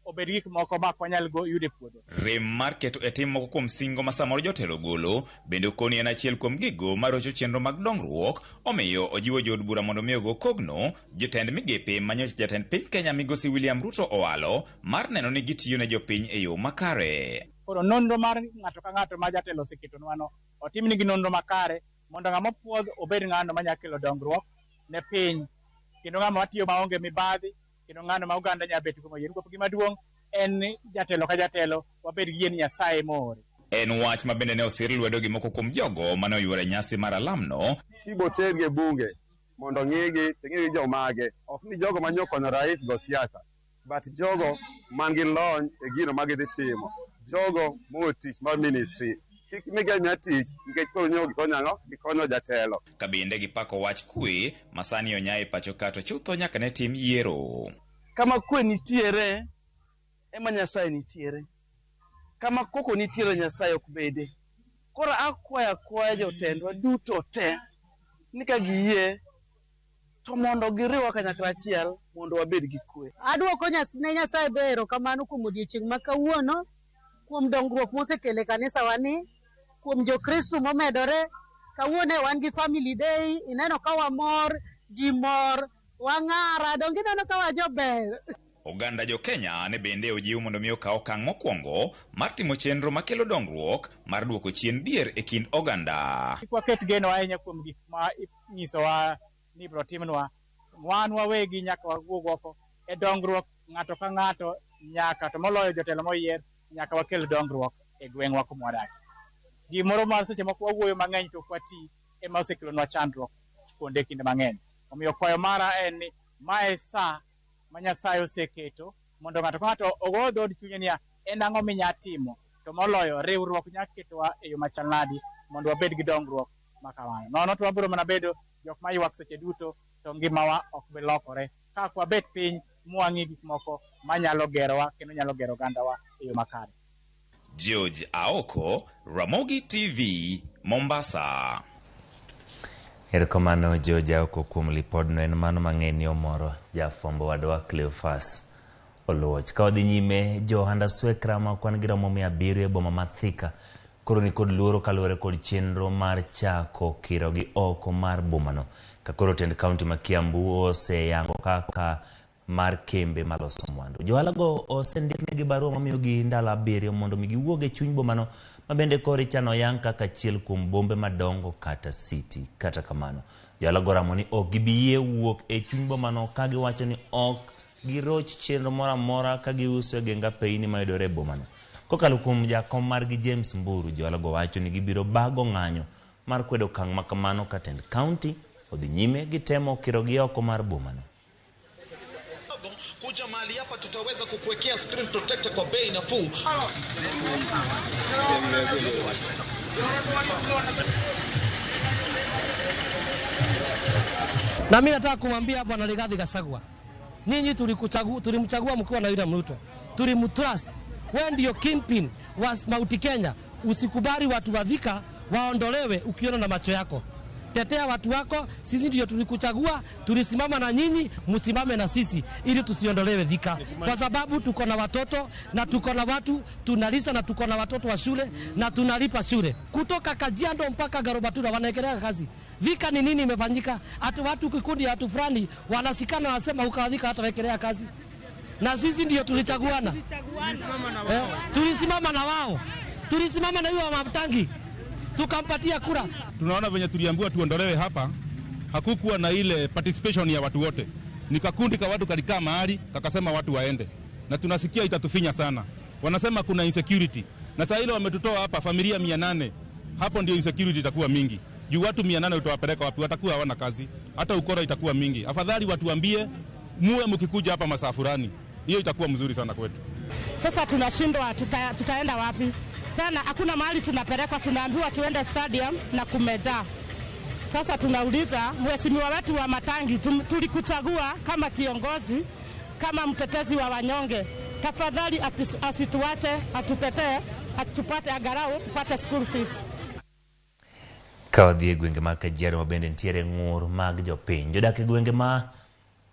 obed gik moko ma kwanyal go yude puodho. Rem mar keto e tim moko kuom singo ma samoro jotelo golo bende okoni en achiel kuom gigo marocho chenro mag dongruok omiyo ojiwo jood bura mondo miyo go kogno jotend migepe manyocha jatend piny Kenya migosi William Ruto owalo mar neno ni gitiyo ne jopiny e yo makare. Koro nonro mar ng'ato ka ng'ato ma jatelo oseketonwa no otim nigi nonro makare mondo ng'ama puodh obed ng'ano manyalo kelo dongruok ne piny kendo ng'ama matiyo maonge mibadhi kendo ng'ano ma Uganda nya bet kumo yien. Gima duong' en jatelo ka jatelo wabed gi yien Nyasaye moore. En wach ma bende ne osir lwedo gi moko kuom jogo mane oyuore nyasi mar alam no. Ibo terge bunge mondo ng'igi teng'igi jomage ok ni jogo manyokonyo rais go siasa but jogo man gi lony e gino magidhi timo jogo motich mar ministry kik miganya tich nikech koro nyogo gikonyo jatelo. Kabinde gipako wach kwe masani onyaye pacho kato chutho nyaka ne tim yiero. Kama kwe nitiere ema Nyasaye nitiere. Kama koko nitiere Nyasaye ok bede. Koro akwaya jotendwa duto te ni ka giyie to mondo giriwa kanyakla achiel mondo wabed gi kwe. Adwoko ne Nyasaye bero kamano kuom odiochieng' ma kawuono kuom dongruok mosekele kanisa wani kuom jokristo momedore. Kawuono wan gi family day ineno ka wamor ji mor wang'ara dongi neno ka wajober. Oganda jo Kenya ne bende ojiw mondo mi okaw okang' mokwongo mar timo chenro makelo dongruok mar duoko chien dhier e kind oganda. Waket geno ahinya kuom gik ma inyisowa ni biro timnwa. Wan wawegi nyaka wawuog oko e dongruok ng'ato ka ng'ato nyaka to moloyo jotelo moyier nyaka wakel dongruok e gweng'wa kuma wadakie. Gimoro mar seche moko wawuoyo mang'eny to kwati ema osekelonwa chandruok kuonde kinde mang'eny. Omiyo kwayo mara en ni mae sa ma Nyasaye oseketo mondo ng'ato ka ng'ato ogo dhod chunye niya en ang'o minya timo to moloyo riwruok nya ketowa e yo machal nadi mondo wabed gi dongruok makamano. Nono to wabiro mana bedo jok maywak seche duto to ngimawa ok bi lokore ka wabet piny mwang'i gik moko manyalo gerowa kendo nyalo gero ogandawa e yo makare. George Aoko, Ramogi TV, Mombasa. Erokamano George Aoko kuom lipodno en mano mang'eny ni omoro jafwambo wadwa Cleophas Oluoch. Ka wadhi nyime johanda swekra ma kwan gi romo 700 e boma ma Thika koro ni kod luoro kaluwore kod chenro mar chako kiro gi oko mar bomano ka koro tend kaunti ma Kiambu oseyango kaka mar kembe maloso mwandu. Johala go osendikne gi barua mamiyo gi ndalo 7 mondo mi giwuog e chuny bomano mabende koro ichano yang kaka achiel kuom bombe madongo kata city. Kata kamano johala go ramo ni ok gibiyie wuok e chuny bomano ka giwacho ni ok giroch chenro moro amora ka giuso genga peini mayudore e bomano. Kokalo kuom jakom margi James Mburu, johala go wacho ni gibiro bago ng'anyo mar kwedo okang' makamano ka tend kaunti odhi nyime gitemo kiro gi oko mar bomano. Kuja mahali hapa tutaweza kukuwekea screen protector kwa bei nafuu. Na mimi nataka kumwambia hapa na Rigathi Gachagua. Nyinyi tulimchagua mkuu na yule Ruto. Tulimtrust. Wewe ndio kingpin wa Mount Kenya. Usikubali watu wa Thika waondolewe ukiona na macho yako. tetea watu wako. Sisi ndio tulikuchagua, tulisimama na nyinyi, msimame na sisi ili tusiondolewe dhika, kwa sababu tuko na watoto na tuko na watu tunalisa na tuko na watoto wa shule na tunalipa shule. Kutoka Kajiado mpaka Garobatura wanaekelea kazi. Dhika ni nini imefanyika? Hata watu kikundi watu fulani wanasikana wasema ukadhika hata wekelea kazi. Na sisi ndio tulichaguana. Tulisimama na wao. Tulisimama na yule wa Matangi. Tukampatia kura. Tunaona venye tuliambiwa tuondolewe hapa, hakukuwa na ile participation ya watu wote. Ni kakundi ka watu kalikaa mahali kakasema watu waende. Na tunasikia itatufinya sana. Wanasema kuna insecurity. Na saa ile wametutoa hapa familia 800. Hapo ndio insecurity itakuwa mingi. Juu watu 800 utawapeleka wapi? Watakuwa hawana kazi. Hata ukora itakuwa mingi. Afadhali watuambie muwe mkikuja hapa masaa fulani. Hiyo itakuwa mzuri sana kwetu. Sasa tunashindwa tutaenda wapi? Tena hakuna mahali tunapelekwa, tunaambiwa tuende stadium na kumejaa. Sasa tunauliza mheshimiwa wetu wa Matangi, tulikuchagua kama kiongozi, kama mtetezi wa wanyonge. Tafadhali asituache, atutetee, atupate agarau, tupate school fees. Kawadhi gwenge ma Kajiado mabende ntiere ng'ur mag jopiny. Jodak e gwenge ma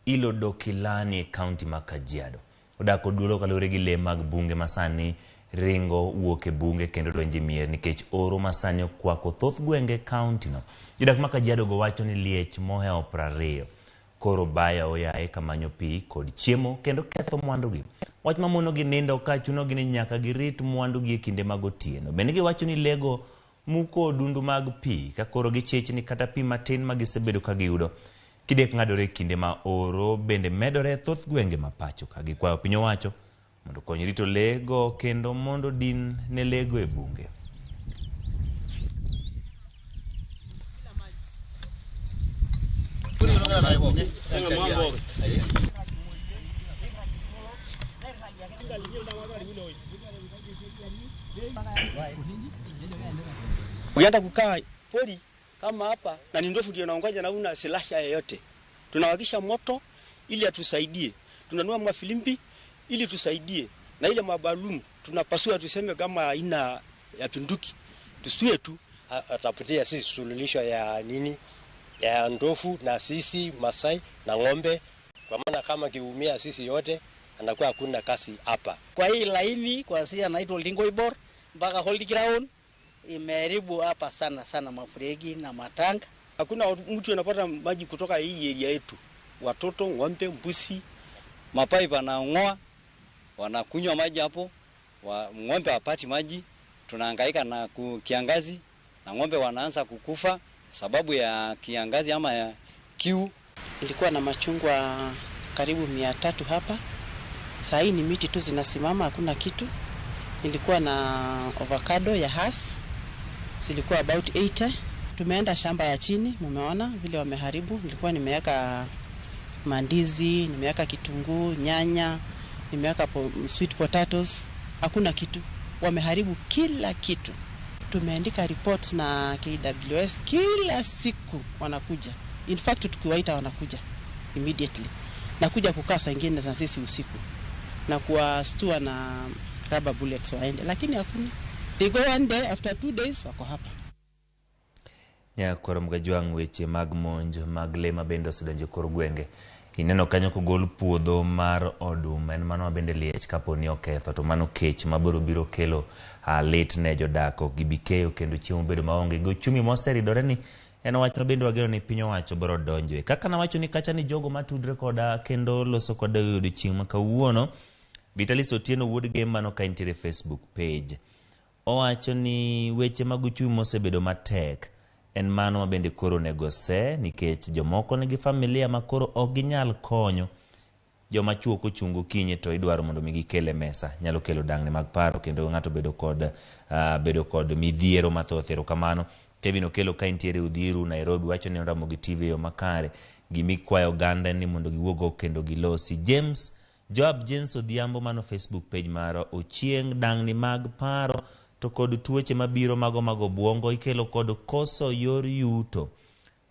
Ilodokilani county ma Kajiado odak oduolo kaluwore gi le mag bunge masani ringo wuok e bunge kendo donjo e mier nikech oro masani okwako thoth gwenge county no. Jodak ma Kajiado go wacho ni liech mohewo 20 koro baya oyae kamanyo pi kod chiemo kendo ketho mwandugi. Wach mamonogi nindo ka chunogi ni nyaka girit mwandugi e kinde mag otieno. Bende giwacho ni lego muko odundu mag pi ka koro gichich ni kata pi matin magisebedo ka giyudo kidek ng'adore kinde ma oro bende medore thoth gwenge ma pacho ka gikwayo piny owacho mondo kony rito lego kendo mondo din ne lego e bunge. Ukienda kukaa pori kama hapa na ni ndofu ndio naongoja na una silaha yoyote. Tunawakisha moto ili atusaidie. Tunanua mafilimbi ili tusaidie. Na ile mabalumu tunapasua tuseme kama aina ya pinduki. Tusitue tu atapatia sisi suluhisho ya nini? Ya ndofu na sisi Masai na ng'ombe. Kwa maana kama kiumia sisi yote anakuwa hakuna kazi hapa. Kwa hii laini kwa sisi anaitwa Lingoibor mpaka Holy Ground imeharibu hapa sana mafuregi na matanga. Hakuna mtu anapata maji kutoka hii area yetu. Watoto, ng'ombe, mbuzi, mapaipa wanaong'oa, wanakunywa maji hapo. Ng'ombe hapati maji. Tunahangaika na kiangazi na ng'ombe wanaanza kukufa sababu ya kiangazi ama ya kiu. Ilikuwa na machungwa karibu 300 hapa. Saa hii ni miti tu zinasimama, hakuna kitu. Ilikuwa na avocado ya Hass. Zilikuwa about 80. Tumeenda shamba ya chini, mumeona vile wameharibu. Nilikuwa nimeweka mandizi, nimeweka kitunguu, nyanya, nimeweka sweet potatoes. Hakuna kitu. Wameharibu kila kitu. Tumeandika reports na KWS kila siku wanakuja. In fact tukiwaita wanakuja immediately. Nakuja kukaa saa nyingine za sisi usiku. Na kuwastua na rubber bullets waende, lakini hakuna. They go one day, after 2 days wako hapa. Koro mgajwang' weche mag monj mag le mabende osedonjo kor gwenge. Ineno kanyo kogol puodho mar oduma en mano mabende liech kaponi oketho to mano kech mabiro biro kelo lit ne jodak ok gibikeyo kendo chiemo bedo maonge go chumi moseridore ni en wach mabende wageno ni piny owacho biro donjo kaka na wacho ni kacha ni jogo matudre koda kendo loso koda yudo chieng' ma kawuono. Vitalis Otieno wuod game mano ka intere Facebook page owacho ni weche mag uchumi mosebedo matek en mano mabende koro negose nikech jomoko nigi familia makoro ok ginyal konyo joma chuo kochungo kinye to idwaro mondo migi kele mesa nyalo kelo dang'ne mag paro kendo ng'ato bedo kod midhiero mathothero kamano. Kevin Okelo ka intiere Udhiru Nairobi wacho ni Ramogi TV yo makare gimikwayo ganda ni mondo giwuogo kendo gilosi. Joab Jens Odhiambo mano Facebook page maro ochieng' dang'ni mag paro to kod tuoche mabiro mago buongo ikelo kod koso yor yuto.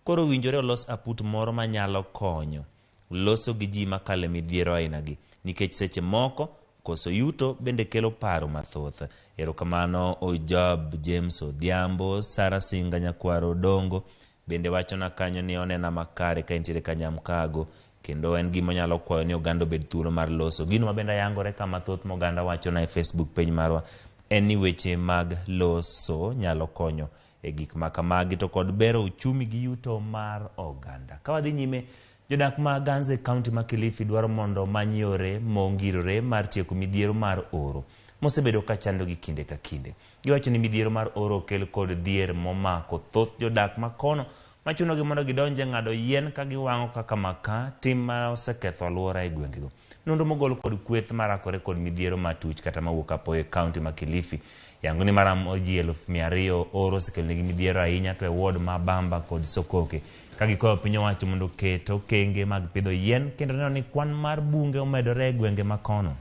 Koro winjore olos aput moro manyalo konyo loso gi ji makale midhiero ainagi nikech seche moko koso yuto bende kelo paro mathoth. Erokamano Joab James Odhiambo, Sara Singa Nyakwaro Dongo, Bende wacho na kanyo ni onena makare ka intiere kanyamkago kendo en gima nyalo kwayo ni oganda bed thuolo mar loso. Gino mabende yangore kama thoth moganda wacho na e Facebook page marwa en ni weche mag loso nyalo konyo e gik makamagi to kod bero uchumi gi yuto mar oganda. Ka wadhi nyime, jodak ma Ganze County ma Kilifi dwaro mondo manyore mongirore mar tieko midhiero mar oro mosebedo ka chando gi kinde ka kinde. Giwacho ni midhiero mar oro kel kod dhier momako thoth jodak makono machuno gi mondo gidonje ng'ado yien ka giwang'o kaka maka, tim ma oseketho alwora e gwengego. Nonro mogol kod kweth marakore kod midhiero matuch kata mawuok apoyo e kaunti ma Kilifi yango ni maram ji 200,000 oro osekelonegi midhiero ahinya to e ward ma Bamba kod Sokoke ka gikwayo piny owacho mondo oket okenge mag pidho yien kendo neno ni kwan mar bunge omedore e gwenge makono.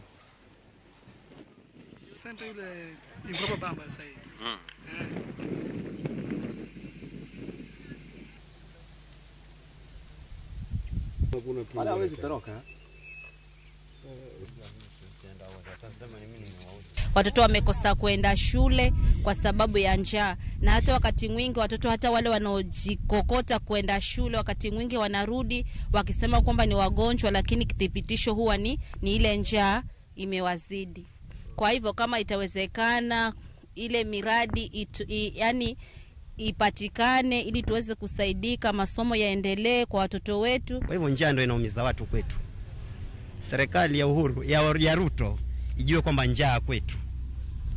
Watoto wamekosa kwenda shule kwa sababu ya njaa, na hata wakati mwingi watoto hata wale wanaojikokota kwenda shule wakati mwingi wanarudi wakisema kwamba ni wagonjwa, lakini kithibitisho huwa ni ile njaa imewazidi. Kwa hivyo kama itawezekana ile miradi yani ipatikane ili tuweze kusaidika, masomo yaendelee kwa watoto wetu. Kwa hivyo njaa ndio inaumiza watu kwetu. Serikali ya Uhuru ya Ruto ijue kwamba njaa kwetu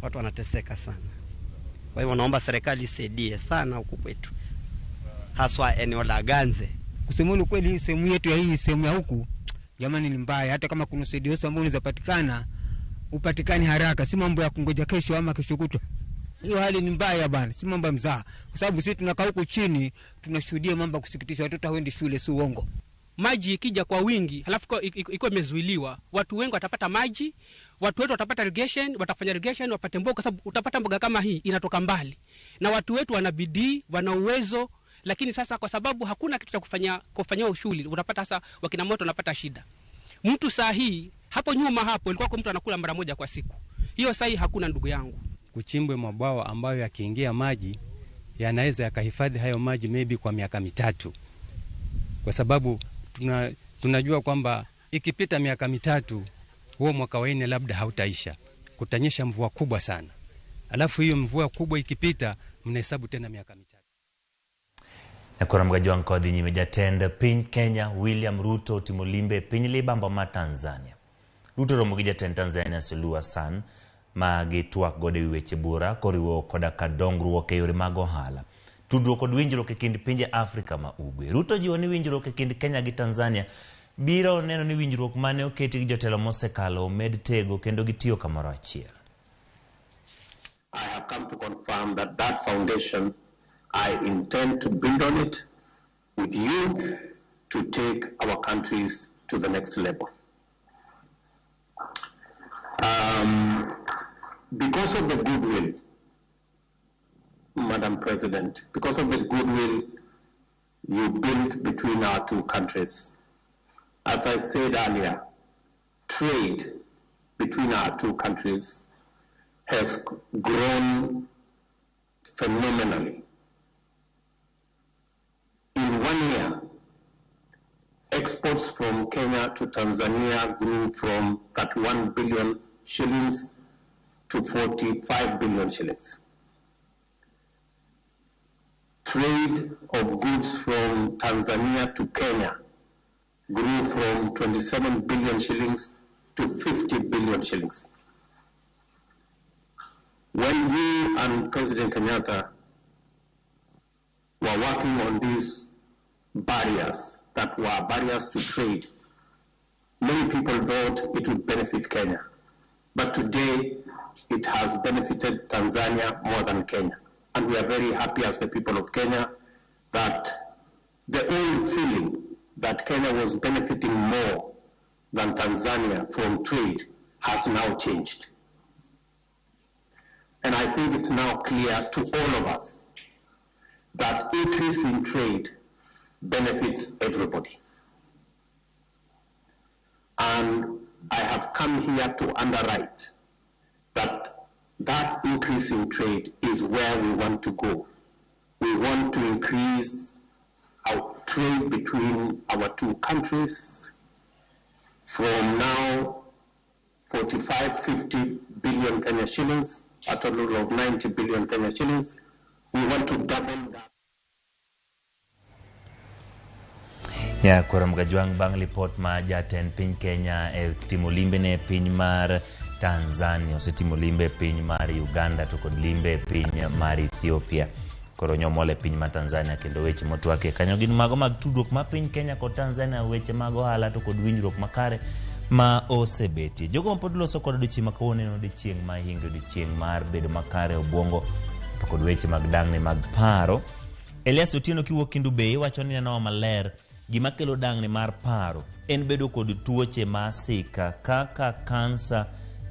watu wanateseka sana. Kwa hivyo naomba serikali isaidie sana huku kwetu, haswa eneo la Ganze. Kusema kweli hii sehemu yetu ya hii sehemu ya huku jamani ni mbaya. Hata kama kuna usaidizi ambao unaweza patikana upatikane haraka, si mambo ya kungoja kesho ama kesho kutwa. Hiyo hali ni mbaya bana, si mambo ya mzaa. Kwa sababu sisi tunakaa huko chini tunashuhudia mambo kusikitisha, watoto hawaendi shule, si uongo. Maji ikija kwa wingi halafu iko imezuiliwa, watu wengi watapata maji, watu wetu watapata irrigation, watafanya irrigation wapate mboga, kwa sababu utapata mboga kama hii inatoka mbali. Na watu wetu wana bidii, wana uwezo, lakini sasa kwa sababu hakuna kitu cha kufanyia ushuli, utapata sasa wakina moto wanapata shida. Mtu saa hii hapo nyuma hapo ilikuwa kwa mtu anakula mara moja kwa siku. Hiyo saa hii hakuna, ndugu yangu. Kuchimbwe mabwawa ambayo yakiingia maji yanaweza yakahifadhi hayo maji maybe kwa miaka 3. Kwa sababu tunajua kwamba ikipita miaka 3 huo mwaka wa 4 labda hautaisha, kutanyesha mvua kubwa sana. Alafu hiyo mvua kubwa ikipita mnahesabu tena miaka 3. Nakora mgaji wankodhi nyime jatend piny Kenya William Ruto timo limbe piny libamba ma Tanzania. Ruto romo gi jatend Tanzania Suluhu Hassan ma gitwak gode weche bura koriwo koda ka dongruok e yore mag ohala. Tudruok kod winjruok e kind pinje Afrika ma ugwe. Ruto jiwo ni winjruok e kind Kenya gi Tanzania biro neno ni winjruok mane oketi gi jotelo mosekalo med tego kendo gitiyo kamoro achiel. I have come to confirm that that foundation, I intend to build on it with you to take our countries to the next level. Because of the goodwill, Madam President, because of the goodwill you built between our two countries, as I said earlier, trade between our two countries has grown phenomenally. In 1 year, exports from Kenya to Tanzania grew from 31 billion shillings to 45 billion shillings. Trade of goods from Tanzania to Kenya grew from 27 billion shillings to 50 billion shillings. When we and President Kenyatta were working on these barriers that were barriers to trade, many people thought it would benefit Kenya. But today, it has benefited Tanzania more than Kenya. And we are very happy as the people of Kenya that the old feeling that Kenya was benefiting more than Tanzania from trade has now changed. And I think it's now clear to all of us that increase in trade benefits everybody. And I have come here to underwrite that increase in trade is where we want to go. We want to increase trade between our two countries from now 45-50 billion Kenya shillings, a total of 90 billion Kenya shillings. We want to double that. Ya kuram gajwang bang lipot ma jaten piny Kenya timo limbe ne piny mar Tanzania, osetimo limbe piny mar Uganda to kod limbe piny mar Ethiopia. Koro nyomole piny mar Tanzania kendo weche motwake kanyo gin mago mag tudruok ma piny Kenya kod Tanzania, weche mag ohala to kod winjruok makare ma osebeti. Jogo pod loso kod odiochieng' makawuono odiochieng' ma hingo odiochieng' mar bedo makare obwongo to kod weche mag dang'ne mag paro. Elias Otieno kiwuok Kindu Bay wacho ni neno maler gima kelo dang'ne mar paro en bedo kod tuoche masika kaka kansa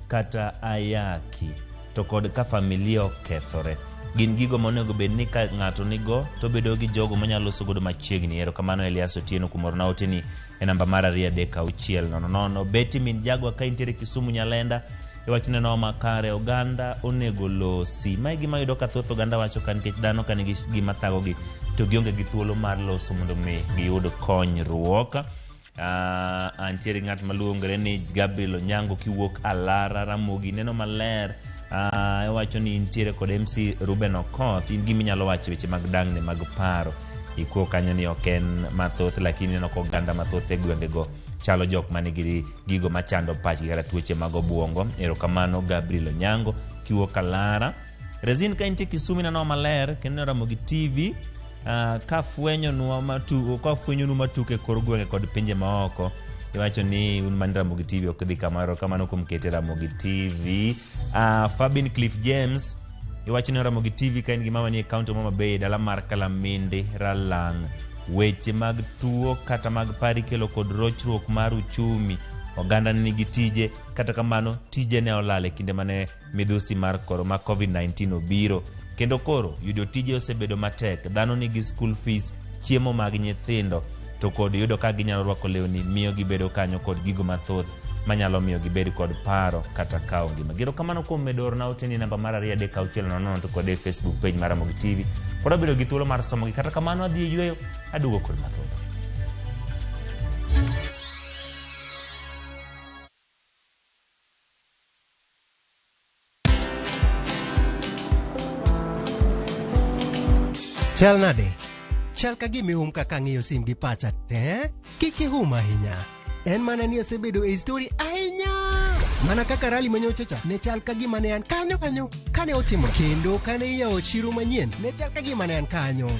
kata ayaki to kod ka familia okethore. Gin gigo monego bed ni ka ng'ato nigo to bedo gi jogo manyalo loso godo machiegni. Erokamano Elias Otieno kumorona oteni e namba mar 3-6-000. Beti min jagwa ka intiere Kisumu Nyalenda iwacho neno makare oganda onego losi. Mae gima yudo ka thoth oganda wacho ka nikech dhano ka nigi gima thagogi to gionge gi thuolo mar loso mondo mi giyud konyruok. Antiere ng'at maluongore ni Gabriel Onyango kiwuok Alara Ramogi neno maler. Wacho ni intiere kod MC Ruben Okoth, in gimi nyalo wacho weche mag dang'ne mag paro. Ikuo kanyo ni oken mathoth lakini neno koganda mathoth e gwengego chalo jok manigi gigo machando pachgi kata tuoche mag obwongo. Erokamano Gabriel Onyango kiwuok Alara. Rezin ka intie Kisumu neno maler kendo Ramogi TV ka fwenyo nu matuke kor gwenge kod pinje maoko. Iwacho ni un man Ramogi TV okdhi kamaro kamano kumkete Ramogi TV. Fabin Cliff James iwacho ni Ramogi TV ka in gi mama ni account Mama Bay dala mar Kalaminde Ralang. Weche mag tuo kata mag pari kelo kod rochruok mar uchumi. Oganda nigi tije kata kamano tije ne olale kinde mane midhusi mar COVID-19 obiro. Kendo koro yudo tije osebedo matek. Dhano nigi school fees, chiemo mag nyithindo to kod yudo ka ginyalo rwako lewni miyo gibedo kanyo kod gigo mathoth manyalo miyo gibed kod paro kata kao ngima. Gero kamano kuom medorna oteni namba mar 3-6-000 to kod Facebook page mar Ramogi TV. Kod bedo gi thuolo mar somo gi kata kamano adhi yweyo adugo kod mathoth. Chal nade? Chal ka gimi kaka ng'iyo sim gi pacha te? Kiki ahinya. En mana ni asebedo e story ahinya. Mana kaka rally manyochacha ne chal ka gima ne an kanyo kane otimo. Kendo kane iyawo chiro manyien ne chal ka gima ne an kanyo.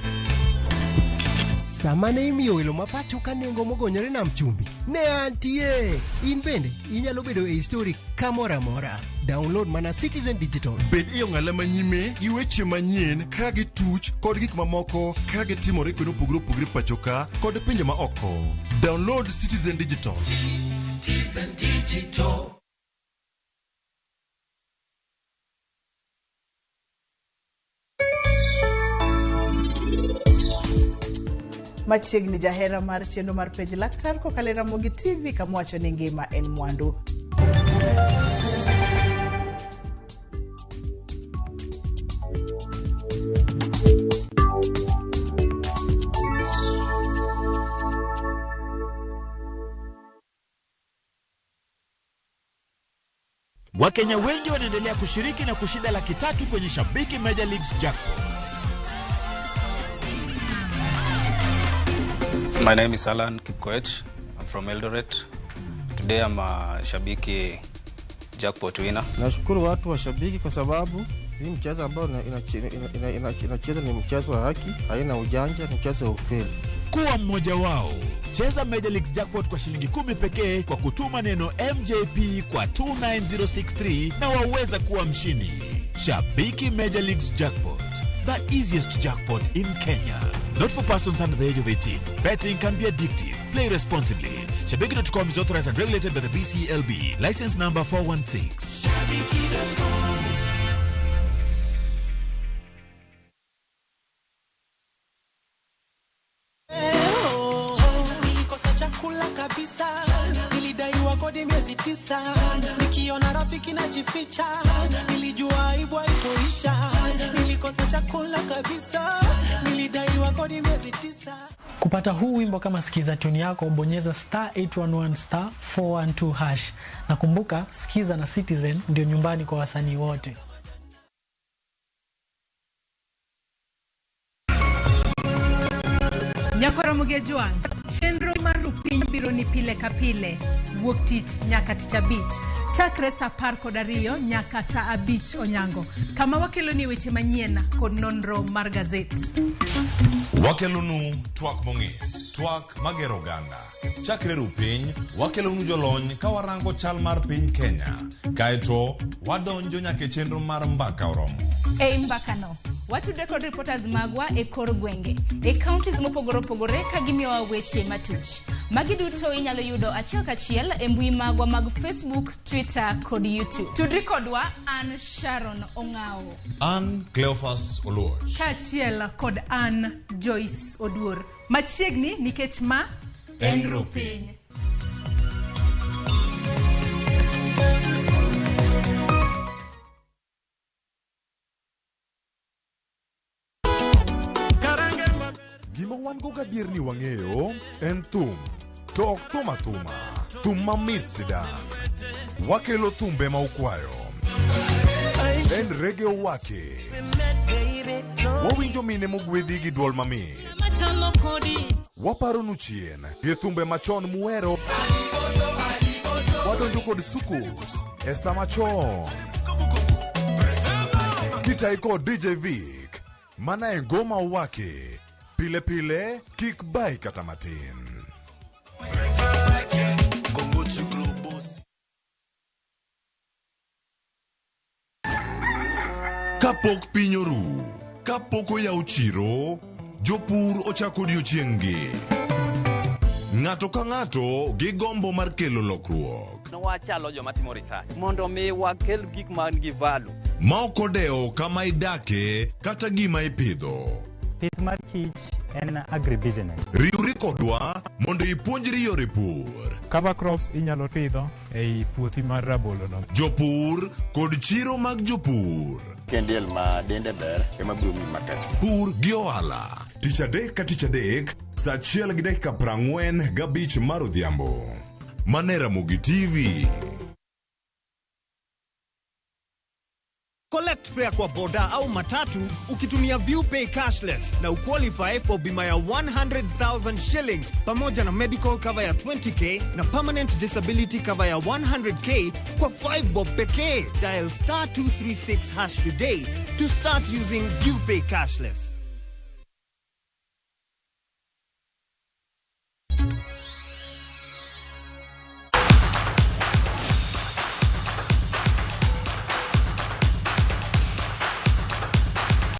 Sama ne imiyo welo mapacho ka nengo mogonyore nam chumbi ne antie. In bende inyalo bedo e story kamora mora. Download mana Citizen Digital. Bed iyo ng'ala manyime gi weche manyien ka gi tuch kod gik mamoko ka gi timore kweno pugre pachoka kod pinje ma oko. Download Citizen Digital. Citizen Digital. Machiegni jahera mar chenro mar Penj Laktar kokalo Ramogi TV kamwacho ni ngima en mwandu. Wakenya wengi wanaendelea kushiriki na kushinda $300,000 kwenye Shabiki Major Leagues Jackpot. My name is Alan Kipkoech. I'm from Eldoret. Today I'm a Shabiki Jackpot winner. Nashukuru watu wa Shabiki kwa sababu hii mchezo ambao inacheza ni mchezo wa haki, haina ujanja, ni mchezo wa ukweli. Kuwa mmoja wao. Cheza Major Leagues Jackpot kwa shilingi 10 pekee kwa kutuma neno MJP kwa 29063 na waweza kuwa mshindi. Shabiki Major Leagues Jackpot, the easiest jackpot in Kenya. Not for persons under the age of 18. Betting can be addictive. Play responsibly. Shabiki.com is authorized and regulated by the BCLB. License number 416. Shabiki.com. Nilidaiwa kodi miezi 9. Nikiona rafiki najificha. Nilijua aibu haitoisha. Nilikosa chakula kabisa. Nilidaiwa kodi miezi 9. Kupata huu wimbo kama sikiza tuni yako, bonyeza *811 *412#. Na kumbuka, Sikiza na Citizen ndio nyumbani kwa wasanii wote. Nyakoromogi Juang, chenro marupiny biro ni pile ka pile, wuok tich nyaka tich abich, chakre sa 12 nyaka sa 5 onyango, kama wakelo ni weche manyien kod nonro mar gazet. Wakelonu twak mong'ith, twak magero ganda. Chakre rupiny, wakelonu jolony ka warango chal mar piny Kenya, kaeto wadonjo nyaka chenro mar mbaka oromo. Mbakano, watudre kod reporters magwa e kor gwenge, e counties mopogore opogore ka gimiyowa weche matuch. Magi duto inyalo yudo achiel kachiel e mbui magwa mag Facebook, Twitter kod YouTube. Tudri kodwa an Sharon Ongao. An Cleophas Oluoch. Kachiel kod an Joyce Oduor. Machiegni nikech ma en rupiny. Gima wan go gadier ni wang'eyo en thum, to ok thum athuma, thum mamit sidang'. Wakelo thumbe ma ukwayo, en rege owake. Wawinjo mine mogwedhi gi duol mamit. Waparo nu chien gi thumbe machon muero. Wadonjo kod sukus e sama chon. Kitai kod DJ Vic, mana e ngoma owake. Pile pile, kik bai kata matin. Kapok piny oru, kapok oyaw chiro, jopur ochako odiochieng'gi. Ng'ato ka ng'ato gi gombo mar kelo lokruok. Wachalo joma timo research mondo mi wakel gik man gi value. Ma ok odeo kama idake kata gima ipidho. Pith mar kich en agribusiness. Riwri kodwa mondo ipuonjri yore pur. Cover crops inyalo pidho ei puothi mar rabolo no. Jopur kod chiro mag jopur. Kendiel ma dende ber ema biro mi market. Pur gi ohala. Tich adek ka tich adek, saa 1:45 mar odhiambo. Ramogi TV. Collect fare kwa boda au matatu ukitumia ViewPay cashless na uqualify for bima ya 100,000 shillings pamoja na medical cover ya 20k na permanent disability cover ya 100k kwa 5 bob pekee. Dial *236# today to start using ViewPay cashless.